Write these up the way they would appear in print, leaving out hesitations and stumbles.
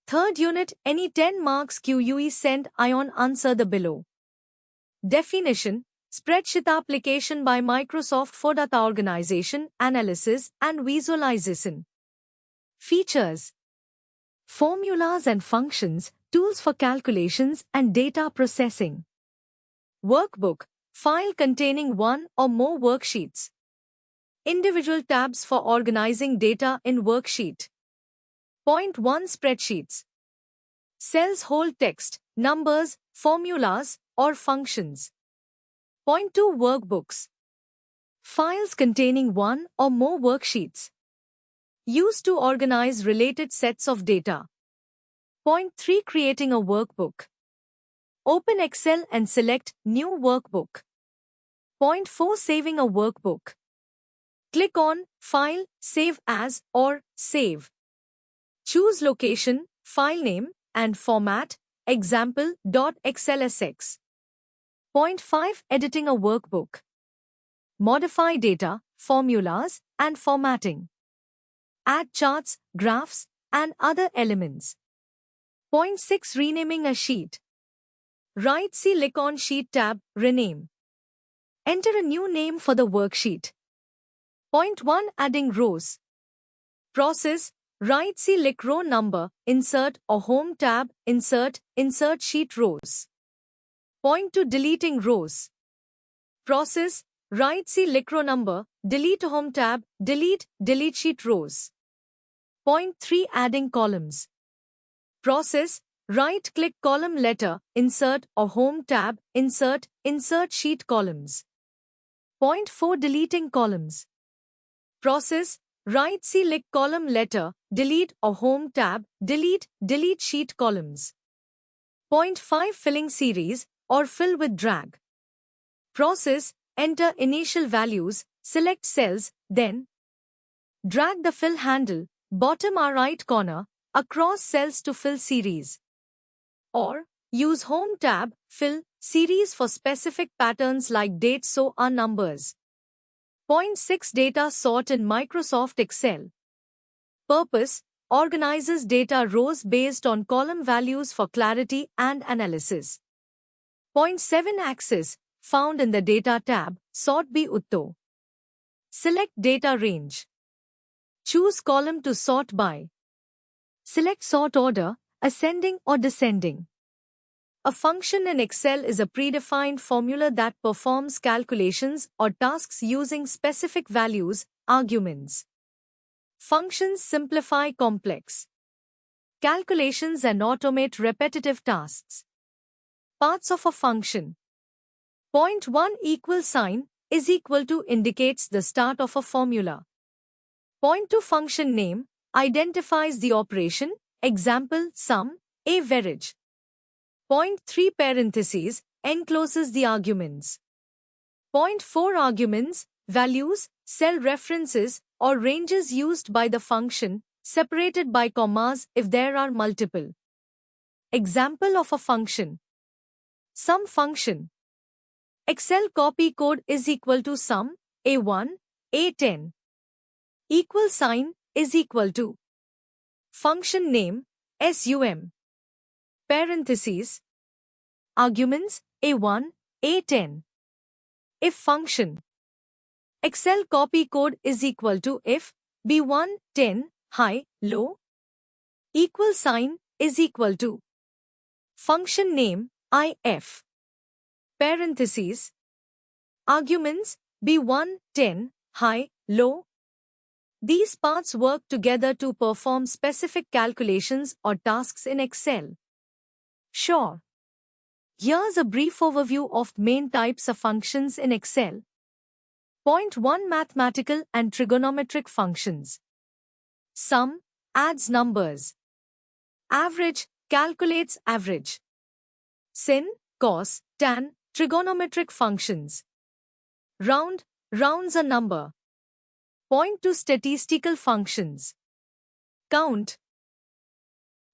Third unit, any 10 marks QUE send ion answer the below. Definition, spreadsheet application by Microsoft for data organization, analysis, and visualization. Features, formulas and functions, tools for calculations and data processing. Workbook, file containing one or more worksheets. Individual tabs for organizing data in worksheet. Point 1 Spreadsheets. Cells hold text, numbers, formulas, or functions. Point 2 Workbooks. Files containing one or more worksheets. Used to organize related sets of data. Point 3 Creating a workbook. Open Excel and select New Workbook. Point 4 Saving a workbook. Click on File, Save As, or Save. Choose location, file name, and format, example.xlsx. Point 5 Editing a workbook. Modify data, formulas, and formatting. Add charts, graphs, and other elements. Point 6 Renaming a sheet. Right click on Sheet tab, rename. Enter a new name for the worksheet. Point 1 Adding rows. Process, right click row number, insert or home tab, insert sheet rows. Point 2 Deleting rows. Process, right click row number, delete home tab, delete sheet rows. Point 3 Adding columns. Process, right click column letter, insert or home tab, insert sheet columns. Point 4 Deleting columns. Process, right click column letter, delete or home tab, delete sheet columns. Point 5 Filling series or fill with drag. Process, enter initial values, select cells, then drag the fill handle, bottom right corner, across cells to fill series. Or, use home tab, fill series for specific patterns like dates so are numbers. Point 6 Data sort in Microsoft Excel. Purpose, organizes data rows based on column values for clarity and analysis. Point 7 Axis, found in the Data tab, sort by Utto. Select data range. Choose column to sort by. Select sort order, ascending or descending. A function in Excel is a predefined formula that performs calculations or tasks using specific values, arguments. Functions simplify complex calculations and automate repetitive tasks. Parts of a function. Point 1 equal sign is equal to indicates the start of a formula. Point 2 function name identifies the operation, example sum, average. Point 3 parentheses encloses the arguments. Point 4 arguments, values, cell references, or ranges used by the function, separated by commas if there are multiple. Example of a function. Sum function. Excel copy code is equal to sum, A1, A10. Equal sign is equal to. Function name, SUM. Parentheses. Arguments, A1, A10. If function. Excel copy code is equal to if, B1, 10, high, low. Equal sign is equal to. Function name, IF. Parentheses. Arguments, B1, 10, high, low. These parts work together to perform specific calculations or tasks in Excel. Sure. Here's a brief overview of main types of functions in Excel. Point 1 Mathematical and trigonometric functions. Sum adds numbers. Average calculates average. Sin, cos, tan, trigonometric functions. Round rounds a number. Point to statistical functions. Count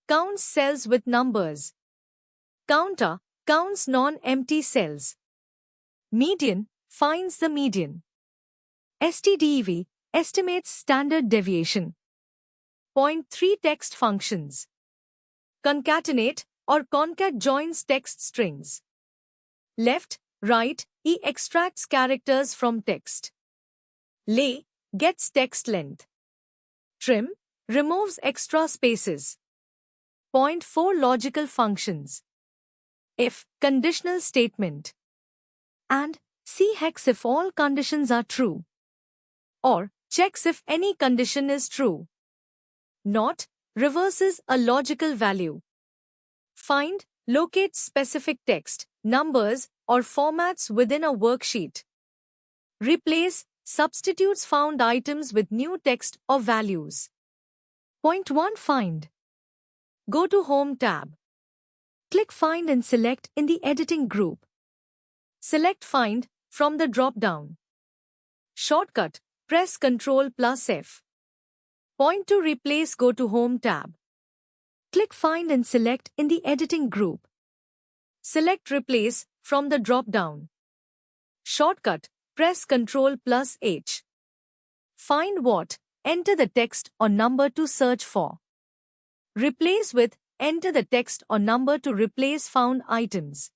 counts cells with numbers. Counter counts non-empty cells. Median finds the median. STDEV estimates standard deviation. Point 3 Text functions. concatenate or concat joins text strings. Left, right, E extracts characters from text. Lay gets text length. Trim removes extra spaces. Point 4 Logical functions. If conditional statement. And C hex if all conditions are true. Or checks if any condition is true. Not reverses a logical value. Find locates specific text, numbers, or formats within a worksheet. Replace substitutes found items with new text or values. Point 1 Find. Go to Home tab. Click Find and select in the editing group. Select Find from the drop-down. Shortcut, press Ctrl+F. Point to replace Go to Home tab. Click Find and select in the editing group. Select Replace from the drop-down. Shortcut, press Ctrl+H. Find what? Enter the text or number to search for. Replace with, enter the text or number to replace found items.